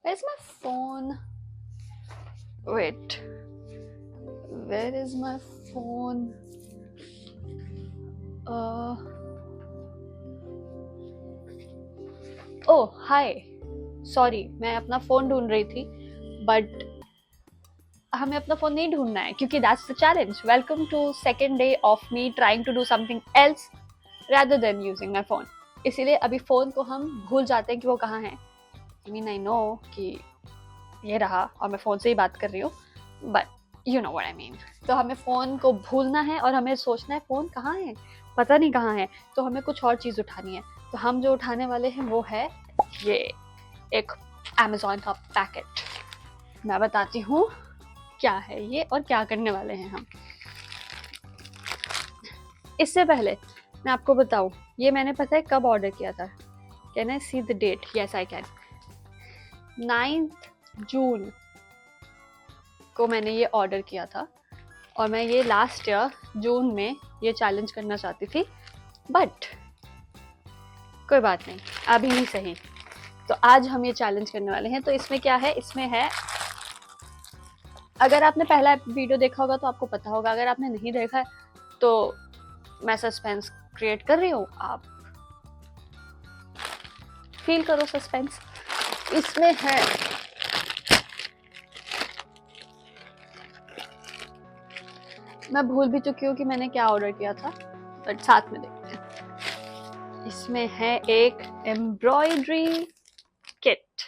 Where's my phone? Wait. Where is my phone? Oh, hi. Sorry, मैं अपना phone ढूंढ रही थी, बट हमें अपना फोन नहीं ढूंढना है क्योंकि that's the challenge. Welcome to second day of me trying to do something else rather than using my phone. इसीलिए अभी फोन को हम भूल जाते हैं कि वो कहाँ है. I mean, I know कि ये रहा और मैं फोन से ही बात कर रही हूँ, but you know what I mean. तो हमें फोन को भूलना है और हमें सोचना है फोन कहाँ है, पता नहीं कहाँ है, तो हमें कुछ और चीज़ उठानी है. तो हम जो उठाने वाले हैं वो है ये एक Amazon का पैकेट. मैं बताती हूँ क्या है ये और क्या करने वाले हैं हम. इससे पहले मैं आपको बताऊं, ये मैंने पता है कब ऑर्डर किया था. Can I see the date? Yes I can. 9th जून को मैंने ये ऑर्डर किया था और मैं ये लास्ट ईयर जून में ये चैलेंज करना चाहती थी, बट कोई बात नहीं, अभी ही सही. तो आज हम ये चैलेंज करने वाले हैं. तो इसमें क्या है? इसमें है, अगर आपने पहला वीडियो देखा होगा तो आपको पता होगा, अगर आपने नहीं देखा है तो मैं सस्पेंस क्रिएट कर रही हूँ, आप फील करो सस्पेंस. इसमें है मैं भूल भी चुकी हूँ कि मैंने क्या ऑर्डर किया था, बट साथ में देखते हैं. इसमें है एक एम्ब्रॉयडरी किट.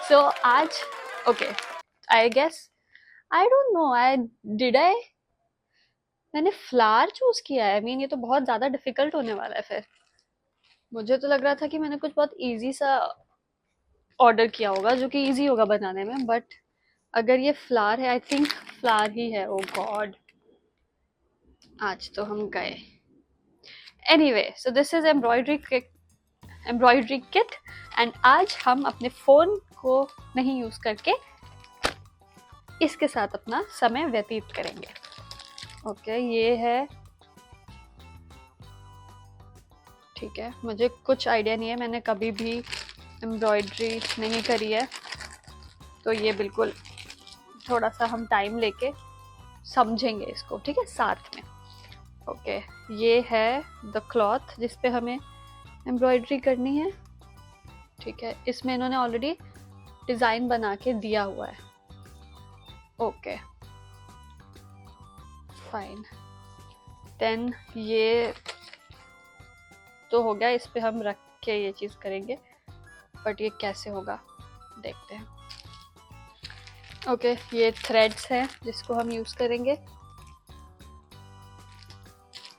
सो आज okay, I guess, I don't know, मैंने फ्लावर चूज किया है. I mean, ये तो बहुत ज़्यादा डिफिकल्ट होने वाला है. फिर मुझे तो लग रहा था कि मैंने कुछ बहुत इजी सा ऑर्डर किया होगा जो कि इजी होगा बनाने में, बट अगर ये फ्लावर है, आई थिंक फ्लावर ही है. ओ गॉड, आज तो हम गए. Anyway, so this is embroidery kit and आज हम अपने फ़ोन को नहीं यूज़ करके इसके साथ अपना समय व्यतीत करेंगे. ओके, ये है. ठीक है, मुझे कुछ आइडिया नहीं है, मैंने कभी भी एम्ब्रॉयडरी नहीं करी है, तो ये बिल्कुल थोड़ा सा हम टाइम लेके समझेंगे इसको. ठीक है, साथ में. ओके, ये है द क्लॉथ जिस पे हमें एम्ब्रॉयडरी करनी है. ठीक है, इसमें इन्होंने ऑलरेडी डिज़ाइन बना के दिया हुआ है. Okay fine. देन ये तो हो गया, इस पे हम रख के ये चीज़ करेंगे, बट ये कैसे होगा देखते हैं. ओके, ये थ्रेड्स हैं जिसको हम यूज़ करेंगे.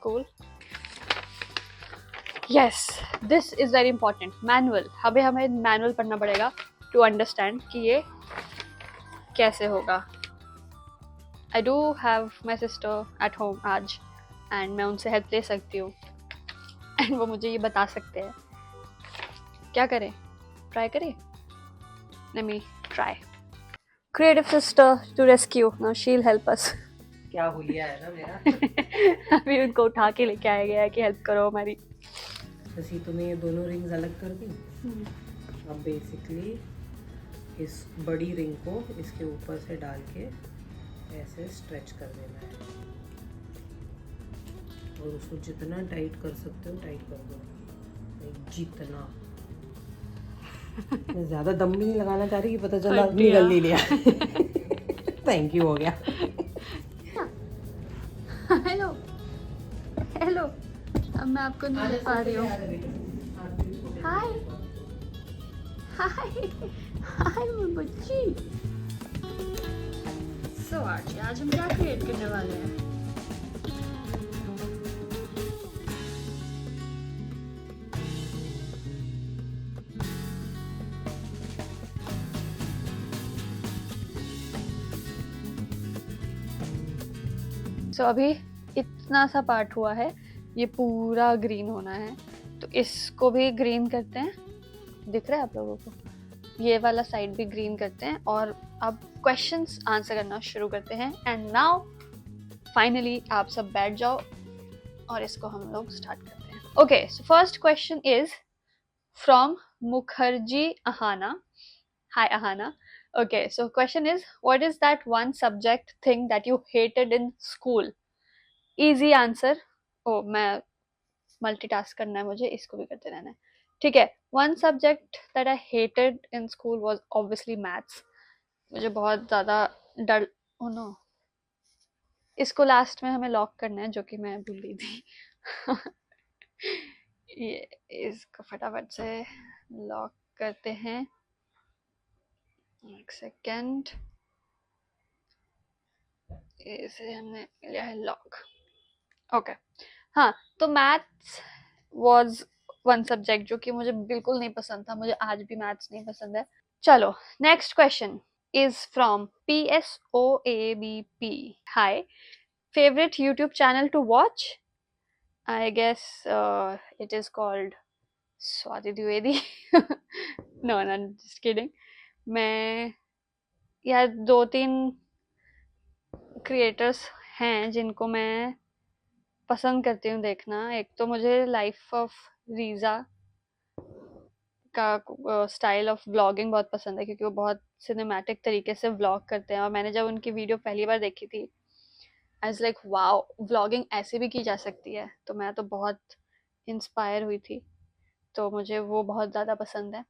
Cool. Yes, this is very important. Manual, हमें मैनुअल पढ़ना पड़ेगा टू अंडरस्टैंड कि ये कैसे होगा. I do have my sister at home आज, एंड मैं उनसे हेल्प ले सकती हूँ एंड वो मुझे ये बता सकते हैं. क्या करें? ट्राई करें? Let me try. Creative sister to rescue. Now she will help us. क्या हुलिया है ना मेरा. अभी उनको उठा के लेके आया गया है कि हेल्प करो हमारी. जैसे तुमने ये दोनों रिंग्स अलग कर दी. अब बेसिकली इस बड़ी रिंग को इसके ऊपर से डाल के ऐसे स्ट्रेच कर देना है और उसको जितना टाइट कर सकते हो टाइट कर दो. जितना. मैं ज़्यादा दम भी नहीं लगाना चाह रही कि पता चला निगल नहीं लिया. थैंक यू, हो गया. हेलो हेलो, अब मैं आपको नहीं ले पा रही हूँ. हाय हाय हाय मेरी बच्ची. सो आज हम क्या क्रिएट करने वाले हैं? सो अभी इतना सा पार्ट हुआ है, ये पूरा ग्रीन होना है, तो इसको भी ग्रीन करते हैं. दिख रहा है आप लोगों को? ये वाला साइड भी ग्रीन करते हैं और अब क्वेश्चंस आंसर करना शुरू करते हैं. एंड नाउ फाइनली आप सब बैठ जाओ और इसको हम लोग स्टार्ट करते हैं. Okay, so first question is from Mukherjee Ahana. Hi Ahana. Okay, so question is, what is that one subject thing that you hated in school? Easy answer. Oh, मैं मल्टीटास्क करना है मुझे, इसको भी करते रहना है. ठीक है. One subject that I hated in school was obviously maths. मुझे बहुत ज़्यादा डर. ओ नो, इसको लास्ट में हमें लॉक करना है, जो कि मैं भूल गई थी. ये इसको फटाफट से लॉक करते हैं. एक सेकेंड. इसे हमने लिया है लॉक. ओके. हाँ, तो मैथ्स वाज वन सब्जेक्ट जो कि मुझे बिल्कुल नहीं पसंद था. मुझे आज भी मैथ्स नहीं पसंद है. चलो, next question is from PSOABP. Hi, favorite YouTube channel to watch? I guess it is called Swati Dwivedi. No, no, just kidding. मैं यार 2-3 क्रिएटर्स हैं जिनको मैं पसंद करती हूँ देखना. एक तो मुझे लाइफ ऑफ रीज़ा का स्टाइल ऑफ व्लॉगिंग बहुत पसंद है, क्योंकि वो बहुत सिनेमैटिक तरीके से व्लॉग करते हैं. और मैंने जब उनकी वीडियो पहली बार देखी थी, I was like wow, vlogging ऐसे भी की जा सकती है. तो मैं तो बहुत इंस्पायर हुई थी. तो मुझे वो बहुत ज़्यादा पसंद है.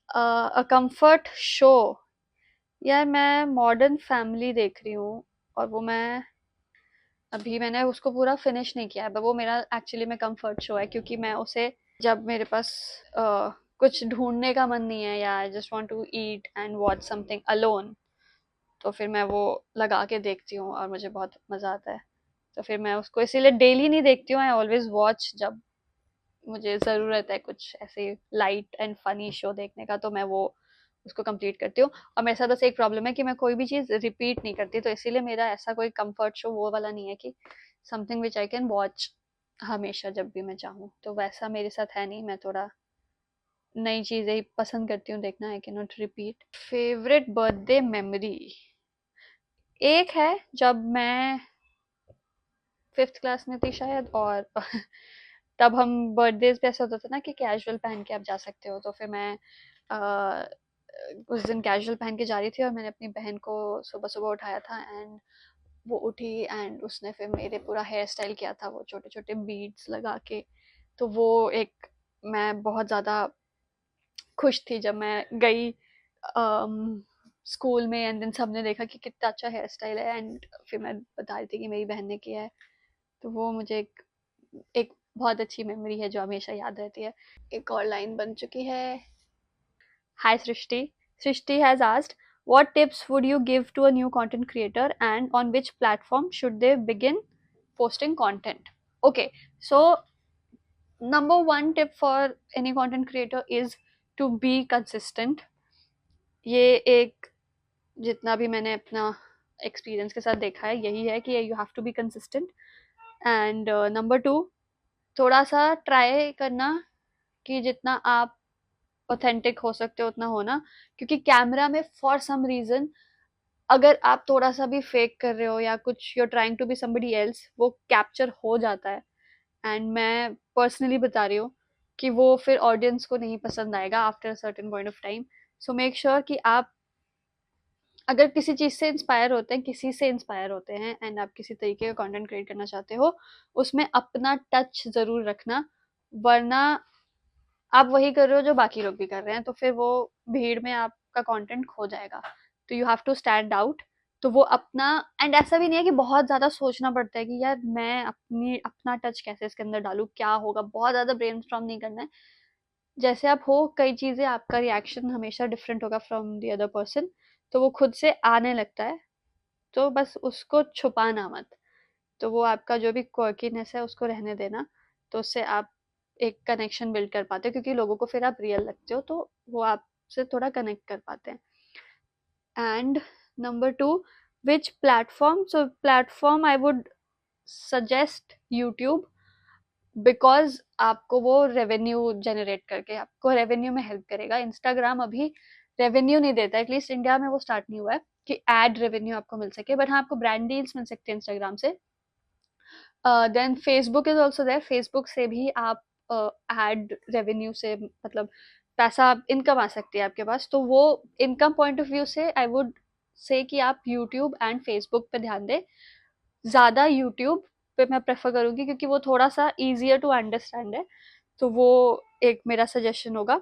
अ कंफर्ट शो, यार मैं मॉडर्न फैमिली देख रही हूँ. और वो मैंने उसको पूरा फिनिश नहीं किया है, वो मेरा एक्चुअली में कंफर्ट शो है, क्योंकि मैं उसे जब मेरे पास कुछ ढूंढने का मन नहीं है, या I just want to eat and watch something alone, तो फिर मैं वो लगा के देखती हूँ और मुझे बहुत मज़ा आता है. तो फिर मैं उसको इसीलिए डेली नहीं देखती हूँ. आई ऑलवेज वॉच जब मुझे ज़रूरत है कुछ ऐसे लाइट एंड फनी शो देखने का, तो मैं वो उसको कंप्लीट करती हूँ. और मेरे साथ बस एक प्रॉब्लम है कि मैं कोई भी चीज़ रिपीट नहीं करती, तो इसीलिए मेरा ऐसा कोई कंफर्ट शो वो वाला नहीं है कि something which I can watch हमेशा जब भी मैं चाहूँ. तो वैसा मेरे साथ है नहीं. मैं थोड़ा नई चीज़ें ही पसंद करती हूँ देखना. I can not repeat. Favourite birthday memory एक है, जब मैं 5th क्लास में थी शायद. और तब हम बर्थडेज पे ऐसा होता था ना कि कैजुअल पहन के आप जा सकते हो. तो फिर मैं उस दिन कैजुअल पहन के जा रही थी, और मैंने अपनी बहन को सुबह सुबह उठाया था. एंड वो उठी एंड उसने फिर मेरे पूरा हेयर स्टाइल किया था, वो छोटे छोटे बीड्स लगा के. तो वो एक, मैं बहुत ज़्यादा खुश थी जब मैं गई स्कूल में. एंड देन सबने देखा कि कितना अच्छा हेयर स्टाइल है, एंड फिर मैं बता रही थी कि मेरी बहन ने किया है. तो वो मुझे एक बहुत अच्छी मेमोरी है जो हमेशा याद रहती है. एक और लाइन बन चुकी है. Hi Srishti. Srishti has asked, what tips would you give to a new content creator, and on which platform should they begin posting content? Okay, so number one tip for any content creator is to be consistent. ये एक, जितना भी मैंने अपना experience के साथ देखा है, यही है कि you have to be consistent. And number two, थोड़ा सा ट्राई करना कि जितना आप ऑथेंटिक हो सकते हो उतना होना. क्योंकि कैमरा में फॉर सम रीजन अगर आप थोड़ा सा भी फेक कर रहे हो या कुछ, you are trying to be somebody else, वो कैप्चर हो जाता है. एंड मैं पर्सनली बता रही हूँ कि वो फिर ऑडियंस को नहीं पसंद आएगा after certain point of time. So make sure कि आप अगर किसी चीज़ से इंस्पायर होते हैं, किसी से इंस्पायर होते हैं, एंड आप किसी तरीके का कंटेंट क्रिएट करना चाहते हो, उसमें अपना टच ज़रूर रखना. वरना आप वही कर रहे हो जो बाकी लोग भी कर रहे हैं, तो फिर वो भीड़ में आपका कंटेंट खो जाएगा. तो you have to stand out. तो वो अपना, एंड ऐसा भी नहीं है कि बहुत ज़्यादा सोचना पड़ता है कि यार मैं अपना टच कैसे इसके अंदर डालूँ, क्या होगा. बहुत ज़्यादा ब्रेनस्टॉर्म नहीं करना है. जैसे आप हो, कई चीज़ें आपका रिएक्शन हमेशा डिफरेंट होगा फ्रॉम द अदर पर्सन, तो वो खुद से आने लगता है. तो बस उसको छुपाना मत. तो वो आपका जो भी क्वर्कीनेस है उसको रहने देना. तो उससे आप एक कनेक्शन बिल्ड कर पाते हो, क्योंकि लोगों को फिर आप रियल लगते हो, तो वो आपसे थोड़ा कनेक्ट कर पाते हैं. And number to, which platform. So platform I would suggest YouTube, because आपको वो रेवेन्यू जनरेट करके आपको रेवेन्यू में हेल्प करेगा. इंस्टाग्राम अभी रेवेन्यू नहीं देता, एटलीस्ट इंडिया में वो स्टार्ट नहीं हुआ है कि एड रेवेन्यू आपको मिल सके. बट हाँ, आपको ब्रांड डील्स मिल सकते हैं इंस्टाग्राम से. Then Facebook is also there. Facebook से भी आप एड रेवेन्यू से मतलब पैसा इनकम आ सकती है आपके पास, तो वो इनकम पॉइंट ऑफ व्यू से आई वुड से कि आप यूट्यूब एंड फेसबुक पे ध्यान दें। ज़्यादा यूट्यूब पे मैं प्रेफर करूँगी क्योंकि वो थोड़ा सा ईजियर टू अंडरस्टैंड है, तो वो एक मेरा सजेशन होगा।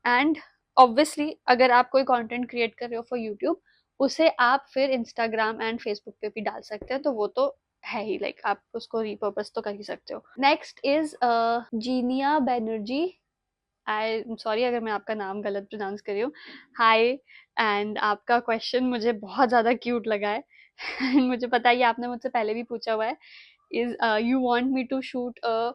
एंड ऑब्वियसली अगर आप कोई कंटेंट क्रिएट कर रहे हो फॉर यूट्यूब, उसे आप फिर इंस्टाग्राम एंड फेसबुक पे भी डाल सकते हैं, तो वो तो है ही, लाइक आप उसको रिपर्पस तो कर ही सकते हो। Next is Jinia Banerjee. I am sorry अगर मैं आपका नाम गलत प्रोनाउंस कर रही हूँ। हाय, एंड आपका क्वेश्चन मुझे बहुत ज़्यादा क्यूट लगा है एंड मुझे पता है ये आपने मुझसे पहले भी पूछा हुआ है। Is you want me to shoot a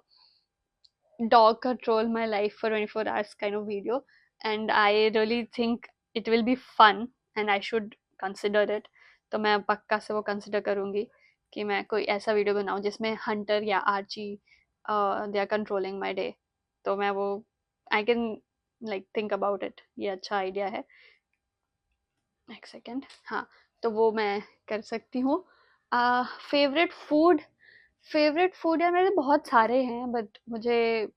dog control my life for 24 hours kind of video, and I really think it will be fun and I should consider it। तो मैं पक्का से वो कंसिडर करूँगी कि मैं कोई ऐसा वीडियो बनाऊँ जिसमें हंटर या Archie they are controlling my day. तो मैं वो I can like think about it, ये अच्छा आइडिया है। एक सेकेंड, हाँ, तो वो मैं कर सकती हूँ। फेवरेट फूड, फेवरेट फूड यार मेरे बहुत सारे हैं, बट मुझे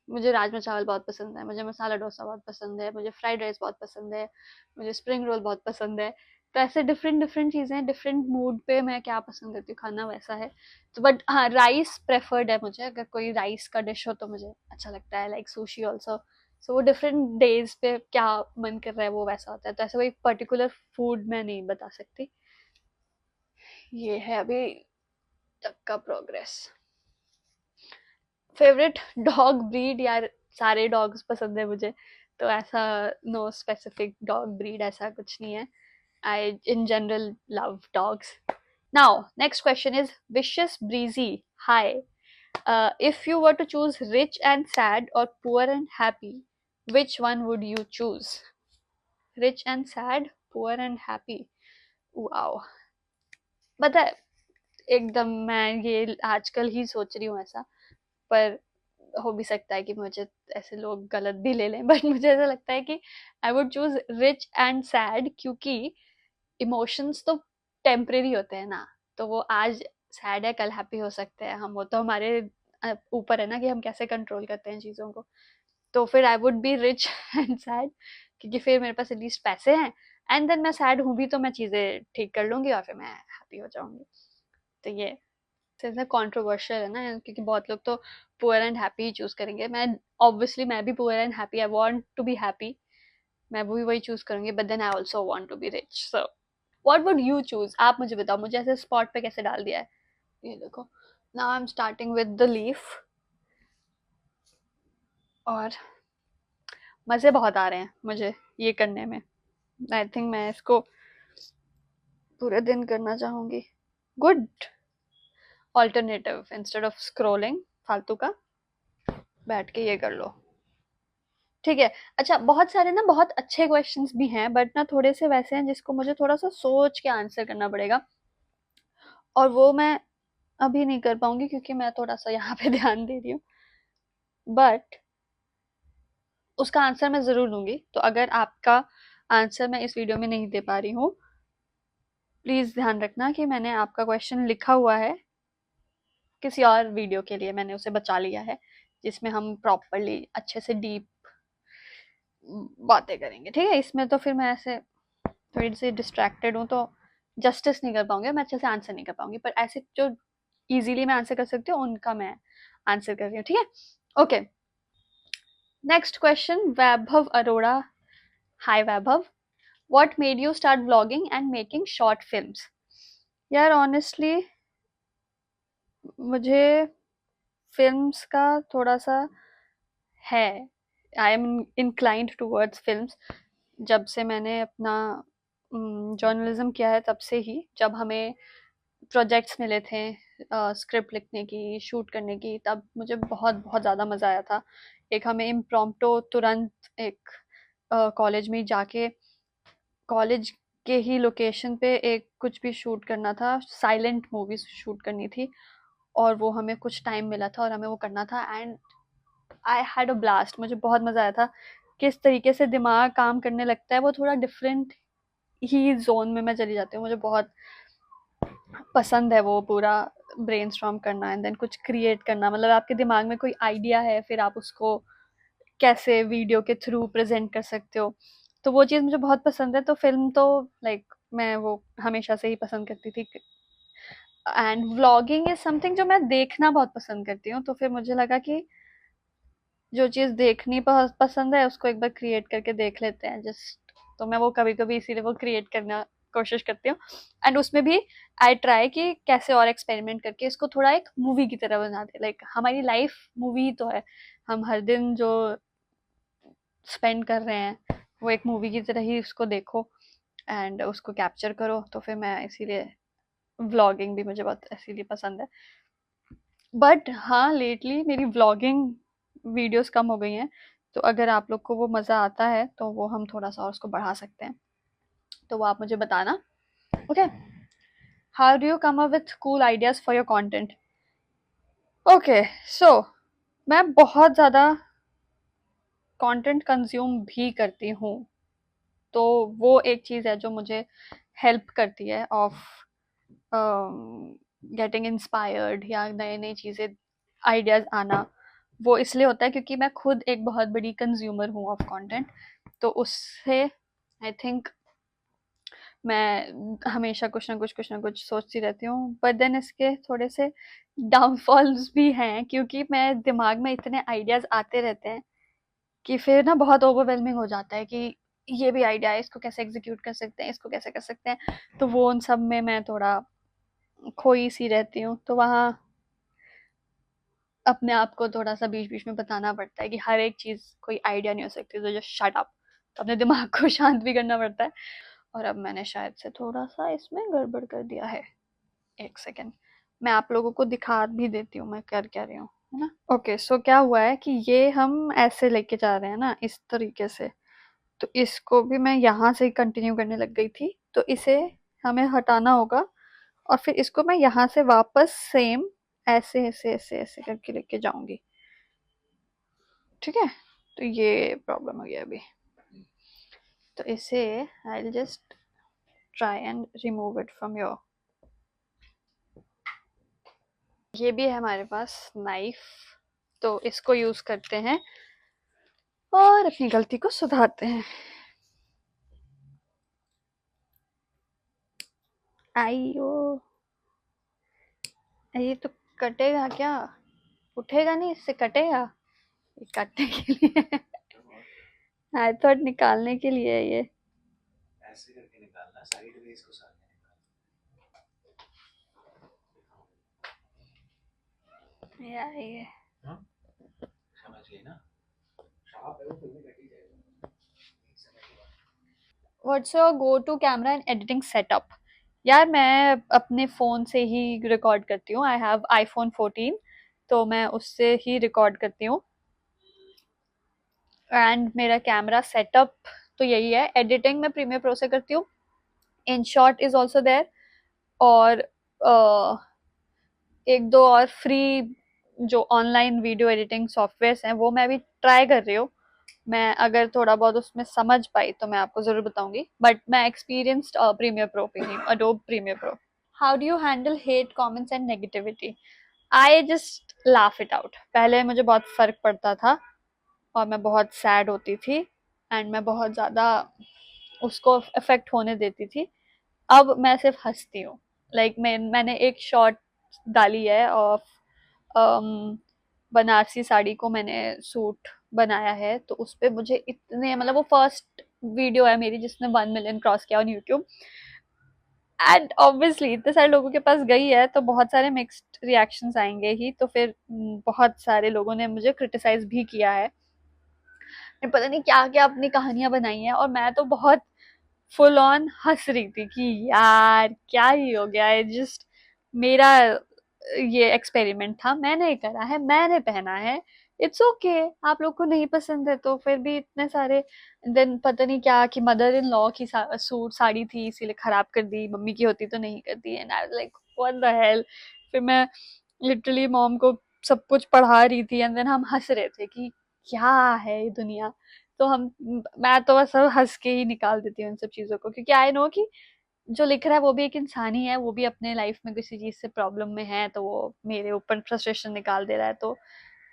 मुझे राजमा चावल बहुत पसंद है, मुझे मसाला डोसा बहुत पसंद है, मुझे फ्राइड राइस बहुत पसंद है, मुझे स्प्रिंग रोल बहुत पसंद है। तो ऐसे डिफरेंट डिफरेंट चीज़ें, डिफरेंट मूड पे मैं क्या पसंद करती हूँ खाना वैसा है। तो बट हाँ, राइस प्रेफर्ड है मुझे, अगर कोई राइस का डिश हो तो मुझे अच्छा लगता है, लाइक सुशी ऑल्सो। सो वो डिफरेंट डेज पे क्या मन कर रहा है वो वैसा होता है, तो ऐसा कोई पर्टिकुलर फूड मैं नहीं बता सकती। ये है अभी तक का प्रोग्रेस। फेवरेट डॉग ब्रीड, यार सारे डॉग्स पसंद है मुझे, तो ऐसा नो स्पेसिफिक डॉग ब्रीड ऐसा कुछ नहीं है। I in general love dogs. Now next question is vicious breezy. Hi, if you were to choose rich and sad or poor and happy, which one would you choose? Rich and sad, poor and happy, wow। पता है, एकदम मैं ये आजकल ही सोच रही हूँ ऐसा, पर हो भी सकता है कि मुझे ऐसे लोग गलत भी ले लें, बट मुझे ऐसा लगता है कि I would choose rich and sad, क्योंकि इमोशंस तो टेम्परेरी होते हैं ना, तो वो आज सैड है कल हैप्पी हो सकते हैं हम, वो तो हमारे ऊपर है ना कि हम कैसे कंट्रोल करते हैं चीज़ों को। तो फिर I would be rich and sad, क्योंकि फिर मेरे पास एटलीस्ट पैसे हैं, एंड देन मैं सैड हूँ भी तो मैं चीज़ें ठीक कर लूँगी और फिर मैं हैप्पी हो जाऊँगी। तो ये से कंट्रोवर्शियल है ना, क्योंकि बहुत लोग तो पुअर एंड हैप्पी चूज करेंगे। मैं ऑब्वियसली मैं भी poor and happy, I want to be happy, मैं भी वही चूज करूंगी, but then I also want to be rich. So what would you choose? आप मुझे बताओ, मुझे ऐसे स्पॉट पे कैसे डाल दिया है। ये देखो, now I am starting with the leaf, और मजे बहुत आ रहे हैं मुझे ये करने में। आई थिंक मैं इसको पूरे दिन करना चाहूंगी। Good alternative, instead of scrolling फालतू का, बैठ के ये कर लो। ठीक है। अच्छा, बहुत सारे ना बहुत अच्छे क्वेश्चंस भी हैं, बट ना थोड़े से वैसे हैं जिसको मुझे थोड़ा सा सोच के आंसर करना पड़ेगा, और वो मैं अभी नहीं कर पाऊंगी क्योंकि मैं थोड़ा सा यहाँ पे ध्यान दे रही हूँ, बट उसका आंसर मैं ज़रूर दूंगी। तो अगर आपका आंसर मैं इस वीडियो में नहीं दे पा रही हूँ, प्लीज़ ध्यान रखना कि मैंने आपका क्वेश्चन लिखा हुआ है किसी और वीडियो के लिए, मैंने उसे बचा लिया है, जिसमें हम प्रॉपरली अच्छे से डीप बातें करेंगे। ठीक है, इसमें तो फिर मैं ऐसे थोड़ी सी डिस्ट्रैक्टेड हूँ, तो जस्टिस नहीं कर पाऊंगी, मैं अच्छे से आंसर नहीं कर पाऊंगी, पर ऐसे जो इजीली मैं आंसर कर सकती हूँ उनका मैं आंसर कर रही हूँ। ठीक है, okay. Next question, Vaibhav Arora. Hi Vaibhav, what made you start blogging and making short films? यार ऑनेस्टली मुझे फिल्म्स का थोड़ा सा है, I am inclined towards films. जब से मैंने अपना जर्नलिज्म किया है तब से ही, जब हमें प्रोजेक्ट्स मिले थे स्क्रिप्ट लिखने की, शूट करने की, तब मुझे बहुत बहुत ज़्यादा मज़ा आया था। एक हमें इम्प्रॉम्प्टो तुरंत एक कॉलेज में जाके, कॉलेज के ही लोकेशन पे एक कुछ भी शूट करना था, साइलेंट मूवी शूट करनी थी, और वो हमें कुछ टाइम मिला था और हमें वो करना था, and I had a blast. मुझे बहुत मज़ा आया था। किस तरीके से दिमाग काम करने लगता है, वो थोड़ा डिफरेंट ही जोन में मैं चली जाती हूँ। मुझे बहुत पसंद है वो पूरा ब्रेनस्टॉर्म करना एंड देन कुछ क्रिएट करना, मतलब आपके दिमाग में कोई आइडिया है, फिर आप उसको कैसे वीडियो के थ्रू प्रेजेंट कर सकते हो। तो वो चीज़ मुझे बहुत पसंद है। तो फिल्म तो लाइक मैं वो हमेशा से ही पसंद करती थी। एंड व्लॉगिंग इज समथिंग जो मैं देखना बहुत पसंद करती हूँ। तो फिर मुझे लगा कि जो चीज़ देखनी पसंद है उसको एक बार क्रिएट करके देख लेते हैं जस्ट। तो मैं वो कभी कभी इसीलिए वो क्रिएट करना कोशिश करती हूँ। एंड उसमें भी आई ट्राई कि कैसे और एक्सपेरिमेंट करके इसको थोड़ा एक मूवी की तरह बना दे। लाइक हमारी लाइफ मूवी ही तो है। हम हर दिन जो स्पेंड कर रहे हैं वो एक मूवी की तरह ही उसको देखो एंड उसको कैप्चर करो। तो फिर मैं इसीलिए व्लॉगिंग भी मुझे बहुत इसीलिए पसंद है। बट हाँ, लेटली मेरी व्लॉगिंग वीडियोस कम हो गई हैं। तो अगर आप लोग को वो मज़ा आता है तो वो हम थोड़ा सा और उसको बढ़ा सकते हैं। तो वो आप मुझे बताना। Okay, how do you come up with cool ideas for your content? Okay, so मैं बहुत ज़्यादा कंटेंट कंज्यूम भी करती हूँ। तो वो एक चीज़ है जो मुझे हेल्प करती है ऑफ गेटिंग इंस्पायर्ड या नई नई चीज़ें आइडियाज़ आना। वो इसलिए होता है क्योंकि मैं खुद एक बहुत बड़ी कंज्यूमर हूँ ऑफ कंटेंट। तो उससे आई थिंक मैं हमेशा कुछ ना कुछ सोचती रहती हूँ। बट देन इसके थोड़े से डाउनफॉल्स भी हैं क्योंकि मैं दिमाग में इतने आइडियाज़ आते रहते हैं कि फिर ना बहुत ओवरवेलमिंग हो जाता है कि ये भी आइडिया है, इसको कैसे एग्जीक्यूट कर सकते हैं, इसको कैसे कर सकते हैं। तो वो उन सब में मैं थोड़ा खोई सी रहती हूँ। तो वहाँ अपने आप को थोड़ा सा बीच बीच में बताना पड़ता है कि हर एक चीज़ कोई आइडिया नहीं हो सकती। तो जस्ट शट अप। तो अपने दिमाग को शांत भी करना पड़ता है। और अब मैंने शायद से थोड़ा सा इसमें गड़बड़ कर दिया है। एक सेकेंड, मैं आप लोगों को दिखा भी देती हूँ मैं कर क्या रही हूँ, है ना। ओके, सो क्या हुआ है कि ये हम ऐसे लेके जा रहे हैं ना इस तरीके से। तो इसको भी मैं यहाँ से ही कंटिन्यू करने लग गई थी। तो इसे हमें हटाना होगा और फिर इसको मैं यहाँ से वापस सेम ऐसे ऐसे ऐसे ऐसे करके लेके जाऊंगी। ठीक है, तो ये प्रॉब्लम हो गया अभी। तो इसे I just try and remove it from your. ये भी है हमारे पास नाइफ। तो इसको यूज करते हैं और अपनी गलती को सुधारते हैं। आइयो, ये तो कटेगा क्या? उठेगा नहीं, इससे कटेगा? ये काटने के लिए आई थॉट निकालने के लिए है ये। ऐसे करके निकालना, साइड में इसको साथ में निकालना। ये हाँ, समझ गई ना? शार्प है वो, फिल्म में कट ही जाएगा। What's your go to camera and editing setup? यार मैं अपने फ़ोन से ही रिकॉर्ड करती हूँ। I have iPhone 14। तो मैं उससे ही रिकॉर्ड करती हूँ। एंड मेरा कैमरा सेटअप तो यही है। एडिटिंग मैं प्रीमियर प्रो से करती हूँ। InShot is also there. और एक दो और फ्री जो ऑनलाइन वीडियो एडिटिंग सॉफ्टवेयर हैं वो मैं भी ट्राई कर रही हूँ। मैं अगर थोड़ा बहुत उसमें समझ पाई तो मैं आपको ज़रूर बताऊंगी। बट मैं एक्सपीरियंस्ड प्रीमियर प्रो पे ही हूँ, Adobe Premiere Pro. How do you handle hate comments and negativity? I just laugh it out. पहले मुझे बहुत फ़र्क पड़ता था और मैं बहुत सैड होती थी एंड मैं बहुत ज़्यादा उसको इफेक्ट होने देती थी। अब मैं सिर्फ हंसती हूँ। लाइक मैंने एक शॉर्ट डाली है ऑफ बनारसी साड़ी को मैंने सूट बनाया है। तो उस पे मुझे इतने मतलब वो फर्स्ट वीडियो है मेरी जिसने 1 मिलियन क्रॉस किया ऑन यूट्यूब। एंड ऑब्वियसली इतने सारे लोगों के पास गई है तो बहुत सारे मिक्स्ड रिएक्शंस आएंगे ही। तो फिर बहुत सारे लोगों ने मुझे क्रिटिसाइज भी किया है। पता नहीं क्या क्या अपनी कहानियां बनाई हैं और मैं तो बहुत फुल ऑन हंस रही थी कि यार क्या ही हो गया है। जस्ट मेरा ये एक्सपेरिमेंट था, मैंने करा है, मैंने पहना है। इट्स ओके आप लोग को नहीं पसंद है तो फिर भी इतने सारे। देन पता नहीं क्या कि मदर इन लॉ की सूट साड़ी थी इसीलिए खराब कर दी, मम्मी की होती तो नहीं करती। And I like what the hell. फिर मैं लिटरली मॉम को सब कुछ पढ़ा रही थी एंड देन हम हंस रहे थे कि क्या है ये दुनिया। तो हम मैं तो बस हंस के ही निकाल देती हूँ इन सब चीज़ों को क्योंकि आई नो कि जो लिख रहा है वो भी एक इंसान ही है। वो भी अपने लाइफ में किसी चीज़ से प्रॉब्लम में है तो वो मेरे ऊपर फ्रस्ट्रेशन निकाल दे रहा है। तो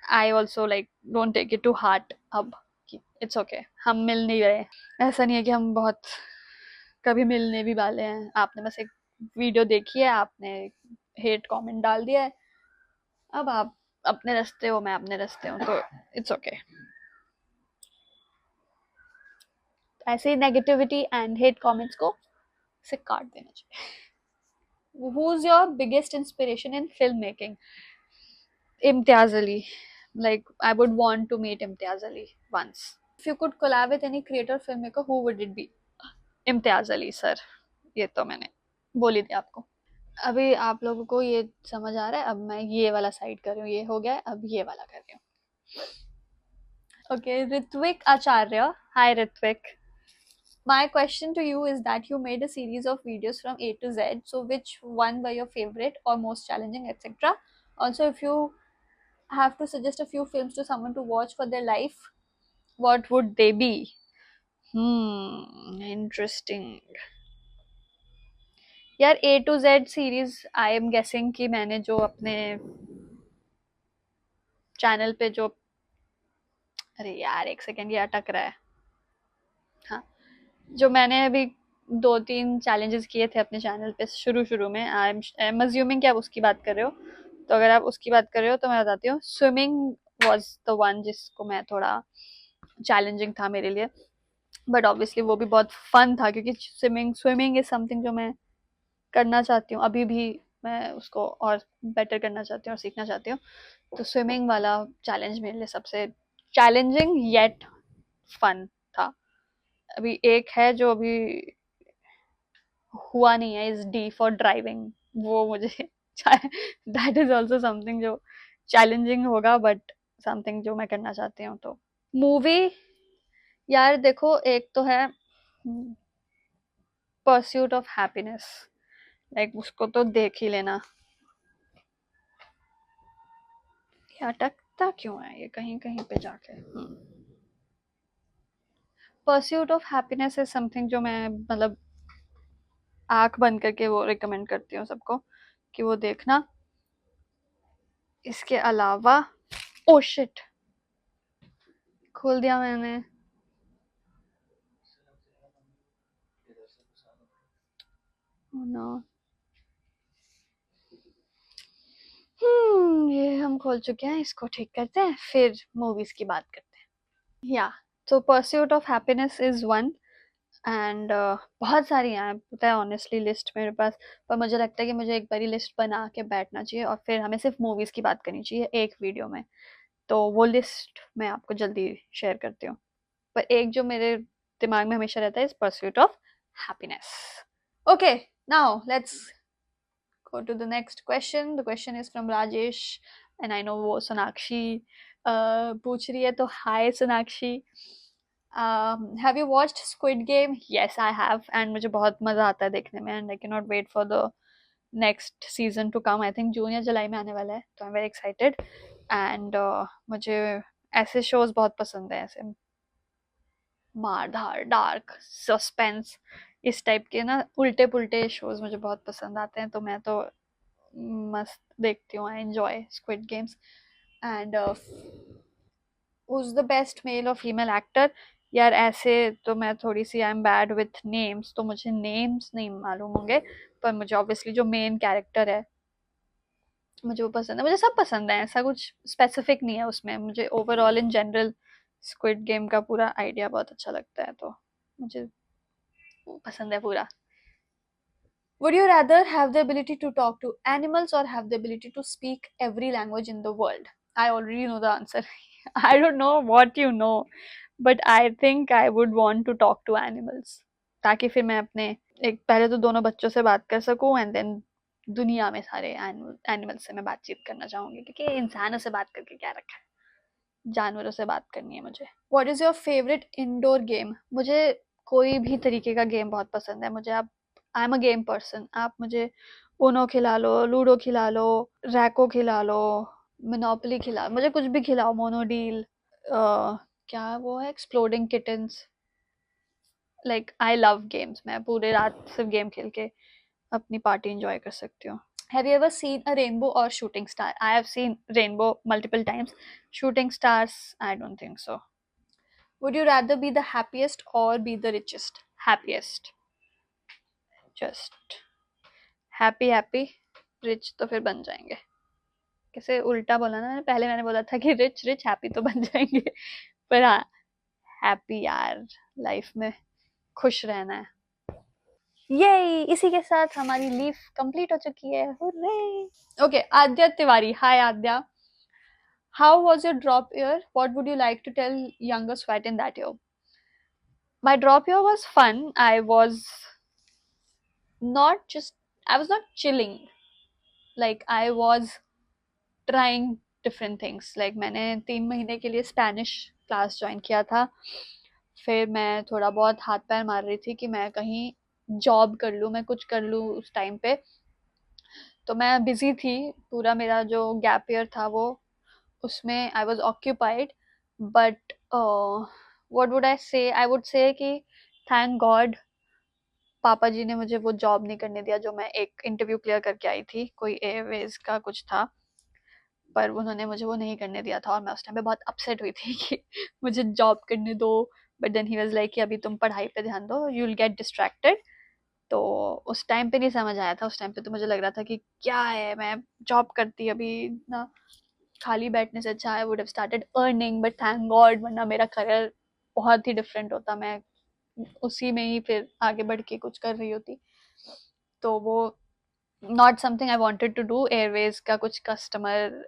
I also like don't take it to heart अब, इट्स ओके, हम मिल नहीं रहे, ऐसा नहीं है कि हम बहुत कभी मिलने भी वाले हैं। आपने बस एक वीडियो देखी है, आपने हेट कमेंट डाल दिया है, अब आप अपने रास्ते हो, मैं अपने रास्ते हूँ, तो इट्स ओके। ऐसे ही नेगेटिविटी एंड हेट कमेंट्स को से काट देना चाहिए। Who is your biggest inspiration in film making? Imtiaz Ali. Like, I would want to meet Imtiaz Ali once. If you could collab with any creator filmmaker, who would it be? Imtiaz Ali sir, ये तो मैंने बोल ही दिया आपको। अभी आप लोगों को ये समझ आ रहा है, अब मैं ये वाला साइड कर रही हूँ, ये हो गया है, अब ये वाला कर रही हूँ। Okay, Ritvik Acharya, hi Ritvik. My question to you is that you made a series of videos from A to Z, so which one were your favorite or most challenging, etc. Also, if you have to suggest a few films to someone to watch for their life, what would they be? Interesting. यार A to Z series I am guessing कि मैंने जो अपने channel पे जो, अरे यार एक सेकेंड, ये अटक रहा है। हाँ, जो मैंने अभी 2-3 चैलेंजेस किए थे अपने चैनल पे शुरू शुरू में, आई एम अज्यूमिंग कि आप उसकी बात कर रहे हो, तो अगर आप उसकी बात कर रहे हो तो मैं बताती हूँ। स्विमिंग वॉज द वन जिसको मैं थोड़ा चैलेंजिंग था मेरे लिए, बट ऑब्वियसली वो भी बहुत फन था, क्योंकि स्विमिंग इज समथिंग जो मैं करना चाहती हूँ, अभी भी मैं उसको और बेटर करना चाहती हूँ और सीखना चाहती हूँ। तो स्विमिंग वाला चैलेंज मेरे लिए सबसे चैलेंजिंग येट फन था। अभी एक है जो अभी हुआ नहीं है, इज डी फॉर ड्राइविंग, वो मुझे दैट इज ऑल्सो समथिंग जो चैलेंजिंग होगा, बट समथिंग जो मैं करना चाहती हूँ। तो मूवी, यार देखो, एक तो है परस्यूट ऑफ हैप्पीनेस, लाइक उसको तो देख ही लेना। ये अटकता क्यों है ये कहीं कहीं पे जाके? Pursuit of happiness is something जो मैं मतलब आंख बंद करके वो रिकमेंड करती हूँ सबको कि वो देखना। इसके अलावा, ओ शिट, खोल दिया मैंने। Oh no. ये हम खोल चुके हैं, इसको ठीक करते हैं, फिर मूवीज की बात करते हैं। या तो pursuit of happiness is one, and बहुत सारी हैं, पता है ऑनेस्टली लिस्ट मेरे पास, पर मुझे लगता है कि मुझे एक बारी लिस्ट बना के बैठना चाहिए और फिर हमें सिर्फ मूवीज की बात करनी चाहिए एक वीडियो में। तो वो लिस्ट मैं आपको जल्दी शेयर करती हूँ, पर एक जो मेरे दिमाग में हमेशा रहता है is pursuit of happiness. Okay, now let's go to the next question. The question is from Rajesh, and I know वो सोनाक्षी पूछ रही है, तो हाय Sonakshi. Have you watched Squid Game? Yes, I have, and मुझे बहुत मजा आता है देखने में, and I cannot wait for the next season to come. I think जून या जुलाई में आने वाला है, तो I'm very excited. And मुझे ऐसे shows बहुत पसंद है, ऐसे मारधार, डार्क, सस्पेंस, इस टाइप के ना उल्टे पुल्टे शोज मुझे बहुत पसंद आते हैं, तो मैं तो मस्त देखती हूँ। I enjoy Squid Games. And who's the best male और फीमेल एक्टर? यार ऐसे तो मैं थोड़ी सी I am bad with names, तो मुझे नेम्स नहीं मालूम होंगे, पर मुझे ऑब्वियसली जो मेन कैरेक्टर है मुझे वो पसंद है। मुझे सब पसंद है, ऐसा कुछ स्पेसिफिक नहीं है उसमें, मुझे overall in general squid game का पूरा आइडिया बहुत अच्छा लगता है, तो मुझे पसंद है पूरा। Would you rather have the ability to talk to animals or have the ability to speak every language in the world? I already know the answer. I don't know what you know, but I think I would want to talk to animals. ताकि फिर मैं अपने एक पहले तो दोनों बच्चों से बात कर सकूं, एंड देन दुनिया में सारे एनिमल्स से मैं बातचीत करना चाहूंगी, क्योंकि इंसानों से बात करके क्या रखा है, जानवरों से बात करनी है मुझे। What is your favourite indoor game? मुझे कोई भी तरीके का गेम बहुत पसंद है। मुझे आप, I am a game person, आप मुझे ऊनो खिला लो, लूडो खिला लो, रैको खिला लो, मोनोपोली खिला, मुझे कुछ भी खिलाओ, मोनोडील, क्या वो है, exploding kittens. Like I love games, मैं पूरे रात सिर्फ गेम खेल के अपनी पार्टी एंजॉय कर सकती हूँ। Have you ever seen a rainbow or shooting star? I have seen rainbow multiple times. Shooting stars, I don't think so. Would you rather be the happiest or be the richest? Happiest. Just happy happy, rich तो फिर बन जाएंगे. कैसे उल्टा बोला ना मैंने, पहले मैंने बोला था कि रिच रिच हैप्पी तो बन जाएंगे, पर हाँ हैप्पी यार, लाइफ में खुश रहना है. ये इसी के साथ हमारी लीव कंप्लीट हो चुकी है. Hurray. Okay, Aadya Tiwari. Hi Aadya. How was your drop year? What would you like to tell younger Swat in that year? My drop year was fun. I was not chilling. Like I was trying different things. Like मैंने 3 महीने के लिए Spanish class join किया था. फिर मैं थोड़ा बहुत हाथ पैर मार रही थी कि मैं कहीं जॉब कर लूँ, मैं कुछ कर लूँ उस टाइम पे. तो मैं बिजी थी. पूरा मेरा जो गैप ईयर था वो, उसमें I was occupied. But what would I से, आई वुड से कि थैंक गॉड पापा जी ने मुझे वो जॉब नहीं करने दिया जो मैं एक इंटरव्यू क्लियर करके आई थी. कोई एयरवेज का कुछ था, पर उन्होंने मुझे वो नहीं करने दिया था और मैं उस टाइम पे बहुत अपसेट हुई थी कि मुझे जॉब करने दो. But then he was like कि अभी तुम पढ़ाई पे ध्यान दो, यू विल गेट डिस्ट्रैक्टेड. तो उस टाइम पे नहीं समझ आया था. उस टाइम पे तो मुझे लग रहा था कि क्या है, मैं जॉब करती अभी ना, खाली बैठने से अच्छा I would have started earning. But thank God, वरना मेरा करियर बहुत ही डिफरेंट होता, मैं उसी में ही फिर आगे बढ़ के कुछ कर रही होती. तो वो not something I wanted to do. Airways का कुछ कस्टमर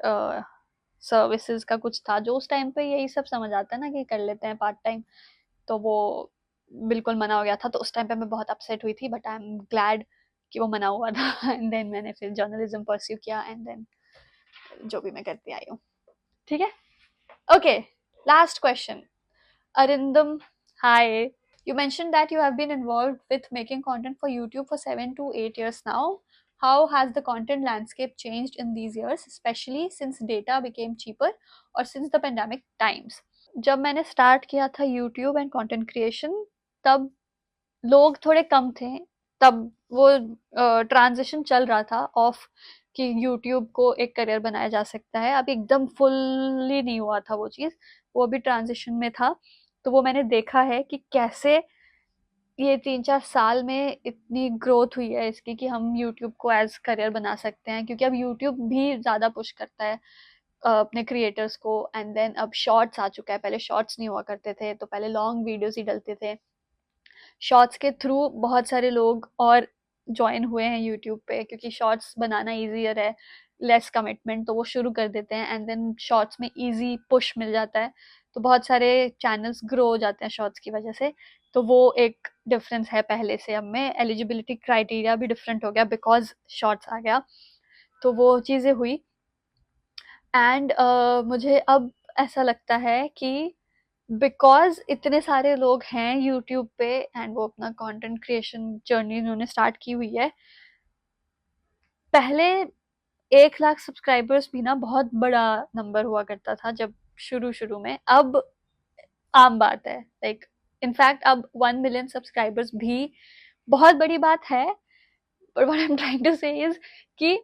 सर्विसेज का कुछ था जो उस टाइम पे यही सब समझ आता है ना कि कर लेते हैं पार्ट टाइम. तो वो बिल्कुल मना हो गया था. तो उस टाइम पे मैं बहुत अपसेट हुई थी. बट आई एम ग्लैड कि वो मना हुआ था. एंड देन मैंने फिर जर्नलिज्म परस्यू किया एंड देन जो भी मैं करती आई हूँ. ठीक है. Okay, last question. Arindam, hi. You mentioned that you have been involved with making content for YouTube for 7 to 8 years now. How has the content landscape changed in these years, especially since data became cheaper or since the pandemic times? जब मैंने start किया था YouTube and content creation, तब लोग थोड़े कम थे. तब वो ट्रांजिशन चल रहा था ऑफ कि YouTube को एक करियर बनाया जा सकता है. अभी एकदम फुल्ली नहीं हुआ था वो चीज़, वो अभी ट्रांजिशन में था. तो वो मैंने देखा है कि कैसे ये 3-4 साल में इतनी ग्रोथ हुई है इसकी कि हम YouTube को एज करियर बना सकते हैं. क्योंकि अब YouTube भी ज़्यादा पुश करता है अपने क्रिएटर्स को. एंड देन अब शॉर्ट्स आ चुका है. पहले शॉर्ट्स नहीं हुआ करते थे, तो पहले लॉन्ग वीडियोस ही डलते थे. शॉर्ट्स के थ्रू बहुत सारे लोग और ज्वाइन हुए हैं यूट्यूब पे, क्योंकि शॉर्ट्स बनाना ईजियर है, लेस कमिटमेंट. तो वो शुरू कर देते हैं एंड देन शॉर्ट्स में ईजी पुश मिल जाता है. तो बहुत सारे चैनल्स ग्रो हो जाते हैं शॉर्ट्स की वजह से. तो वो एक डिफरेंस है पहले से. अब में एलिजिबिलिटी क्राइटेरिया भी डिफरेंट हो गया बिकॉज शॉर्ट्स आ गया. तो वो चीज़ें हुई. एंड मुझे अब ऐसा लगता है कि बिकॉज इतने सारे लोग हैं यूट्यूब पे एंड वो अपना कंटेंट क्रिएशन जर्नी उन्होंने स्टार्ट की हुई है. पहले 1 लाख सब्सक्राइबर्स भी ना बहुत बड़ा नंबर हुआ करता था जब शुरू शुरू में. अब आम बात है. लाइक इनफैक्ट अब 1 मिलियन सब्सक्राइबर्स भी बहुत बड़ी बात है. But what I am trying to say is कि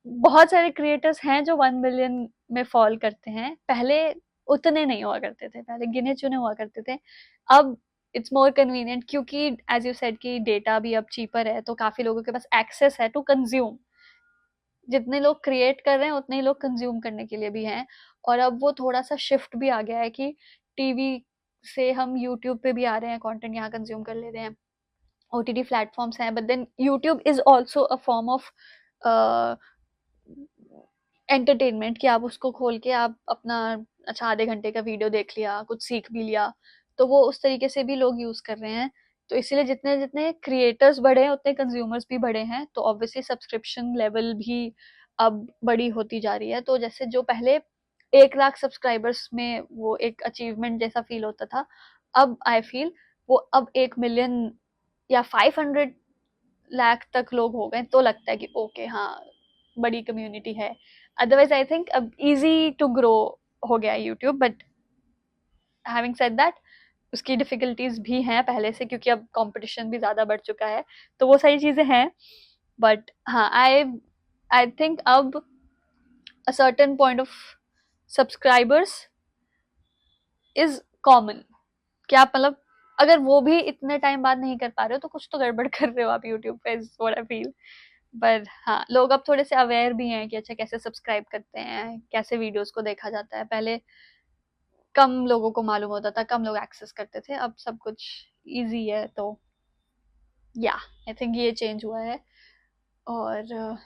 बहुत सारे क्रिएटर्स हैं जो 1 मिलियन में फॉल करते हैं. पहले उतने नहीं हुआ करते थे, पहले गिने चुने हुआ करते थे. अब इट्स मोर कन्वीनियंट क्योंकि एज यू सेड कि डेटा भी अब चीपर है, तो काफी लोगों के पास एक्सेस है टू कंज्यूम. जितने लोग क्रिएट कर रहे हैं उतने ही लोग कंज्यूम करने के लिए भी हैं. और अब वो थोड़ा सा शिफ्ट भी आ गया है कि टीवी से हम यूट्यूब पे भी आ रहे हैं, कंटेंट यहाँ कंज्यूम कर ले रहे हैं. OTT प्लेटफॉर्म्स हैं, but then YouTube is also a form of entertainment. कि आप उसको खोल के आप अपना अच्छा आधे घंटे का वीडियो देख लिया, कुछ सीख भी लिया. तो वो उस तरीके से भी लोग यूज कर रहे हैं. तो इसीलिए जितने जितने क्रिएटर्स बढ़े हैं उतने कंज्यूमर्स भी बढ़े हैं. तो ऑब्वियसली सब्सक्रिप्शन लेवल भी अब बड़ी होती जा रही है. तो जैसे जो पहले 1 लाख सब्सक्राइबर्स में वो एक अचीवमेंट जैसा फील होता था, अब आई फील वो अब 1 मिलियन या 500 लाख तक लोग हो गए तो लगता है कि ओके हाँ बड़ी कम्युनिटी है. अदरवाइज आई थिंक अब इजी टू ग्रो हो गया YouTube. But having said that, उसकी डिफिकल्टीज भी हैं पहले से, क्योंकि अब कंपटीशन भी ज़्यादा बढ़ चुका है. तो वो सारी चीज़ें हैं. बट हाँ, आई आई थिंक अब a certain point of subscribers is common कि आप मतलब अगर वो भी इतने टाइम बाद नहीं कर पा रहे हो तो कुछ तो गड़बड़ कर रहे हो आप यूट्यूब पे, इज व्हाट आई फील। पर हाँ, लोग अब थोड़े से अवेयर भी हैं कि अच्छा कैसे सब्सक्राइब करते हैं, कैसे वीडियोस को देखा जाता है। पहले कम लोगों को मालूम होता था, कम लोग एक्सेस करते थे, अब सब कुछ इजी है। तो या आई थिंक ये चेंज हुआ है। और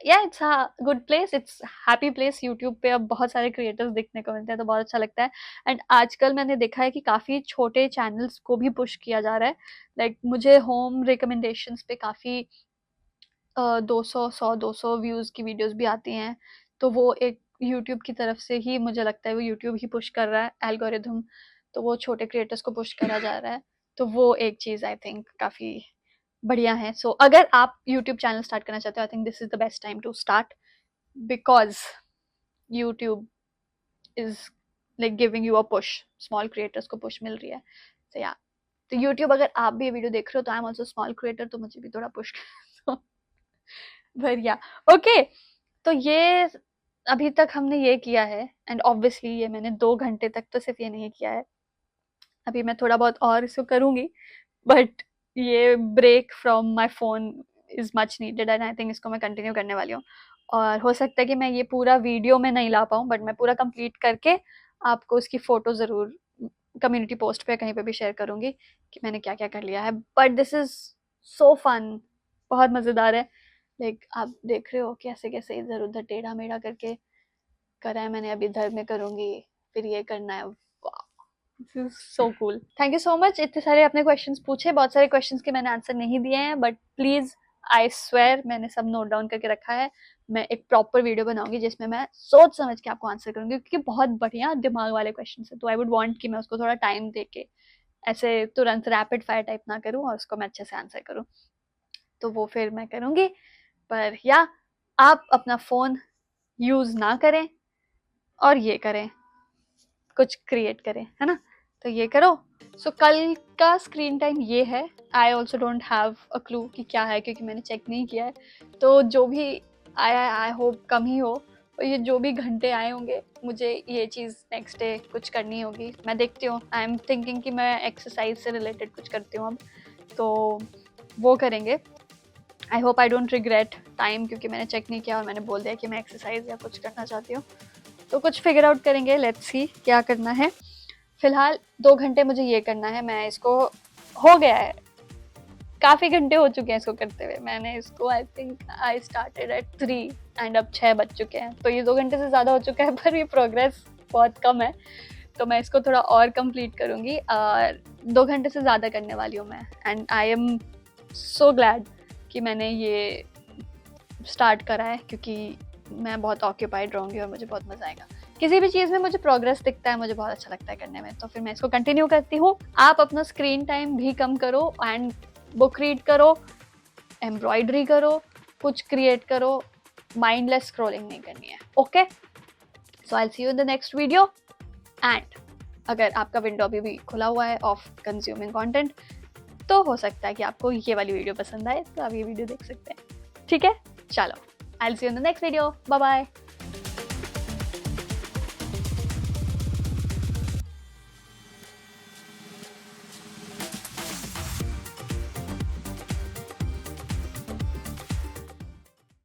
या it's a good place, it's happy place. YouTube पे अब बहुत सारे क्रिएटर्स देखने को मिलते हैं, तो बहुत अच्छा लगता है। एंड आजकल मैंने देखा है कि काफ़ी छोटे चैनल्स को भी पुश किया जा रहा है। लाइक मुझे होम रिकमेंडेशंस पे काफ़ी 200 व्यूज़ की वीडियोस भी आती हैं। तो वो एक यूट्यूब की तरफ से ही, मुझे लगता है वो यूट्यूब ही पुश कर रहा है एल्गोरिथम, तो वो छोटे क्रिएटर्स को पुश करा जा रहा है। तो वो एक चीज़ आई थिंक काफ़ी बढ़िया है। सो अगर आप यूट्यूब चैनल स्टार्ट करना चाहते हो, I think this is the best time to start, because YouTube is like giving you a push, small creators को पुश मिल रही है। तो या, तो यूट्यूब अगर आप भी ये वीडियो देख रहे हो तो I am also small creator, तो मुझे भी थोड़ा पुश कर बढ़िया। ओके, तो ये अभी तक हमने ये किया है, एंड ऑब्वियसली ये मैंने 2 घंटे तक तो सिर्फ ये नहीं किया है, अभी मैं थोड़ा बहुत और इसको करूँगी, बट ये break from my phone is much needed and I think इसको मैं कंटिन्यू करने वाली हूँ। और हो सकता है कि मैं ये पूरा वीडियो में नहीं ला पाऊँ, बट मैं पूरा कंप्लीट करके आपको उसकी फ़ोटो ज़रूर कम्युनिटी पोस्ट पे कहीं पे भी शेयर करूँगी कि मैंने क्या-क्या कर लिया है। But this is so fun, बहुत मज़ेदार है। लाइक आप देख रहे हो कैसे-कैसे इधर-उधर टेढ़ा-मेढ़ा करके करा है मैंने, अभी इधर में करूँगी, फिर ये करना है। This is so cool. Thank you so much, इतने सारे अपने क्वेश्चंस पूछे। बहुत सारे क्वेश्चंस के मैंने आंसर नहीं दिए हैं, बट प्लीज आई स्वेयर मैंने सब नोट डाउन करके रखा है। मैं एक प्रॉपर वीडियो बनाऊंगी जिसमें मैं सोच समझ के आपको आंसर करूंगी, क्योंकि बहुत बढ़िया दिमाग वाले क्वेश्चन है, तो आई वुड वांट कि मैं उसको थोड़ा टाइम दे के ऐसे तुरंत रैपिड फायर टाइप ना करूं और उसको मैं अच्छे से आंसर करूं, तो वो फिर मैं करूंगी। पर या आप अपना फ़ोन यूज़ ना करें और ये करें, कुछ क्रिएट करें, है ना? तो ये करो। सो कल का स्क्रीन टाइम ये है। I also don't have a clue कि क्या है, क्योंकि मैंने चेक नहीं किया है। तो जो भी आया है आई होप कम ही हो, और ये जो भी घंटे आए होंगे मुझे ये चीज़ नेक्स्ट डे कुछ करनी होगी। मैं देखती हूँ, आई एम थिंकिंग कि मैं एक्सरसाइज से रिलेटेड कुछ करती हूँ अब, तो वो करेंगे। I hope I don't regret time, क्योंकि मैंने चेक नहीं किया और मैंने बोल दिया कि मैं एक्सरसाइज या कुछ करना चाहती हूँ। तो कुछ फिगर आउट करेंगे, लेट्स सी क्या करना है। फिलहाल 2 घंटे मुझे ये करना है, मैं इसको हो गया है, काफ़ी घंटे हो चुके हैं इसको करते हुए। मैंने इसको I think I started at 3 and अब 6 बज चुके हैं, तो ये 2 घंटे से ज़्यादा हो चुका है, पर ये प्रोग्रेस बहुत कम है। तो मैं इसको थोड़ा और कंप्लीट करूँगी, और 2 घंटे से ज़्यादा करने वाली हूँ मैं। And I am so glad कि मैंने ये स्टार्ट करा है, क्योंकि मैं बहुत ऑक्यूपाइड रहूँगी और मुझे बहुत मज़ा आएगा। किसी भी चीज़ में मुझे प्रोग्रेस दिखता है, मुझे बहुत अच्छा लगता है करने में, तो फिर मैं इसको कंटिन्यू करती हूँ। आप अपना स्क्रीन टाइम भी कम करो एंड बुक रीड करो, एम्ब्रॉयडरी करो, कुछ क्रिएट करो, माइंडलेस स्क्रॉलिंग नहीं करनी है। Okay, so I will see you in the next video. And अगर आपका विंडो अभी भी खुला हुआ है ऑफ कंज्यूमिंग कंटेंट, तो हो सकता है कि आपको ये वाली वीडियो पसंद आए, तो आप ये वीडियो देख सकते हैं। ठीक है, चलो, I will see you in the next video. Bye bye.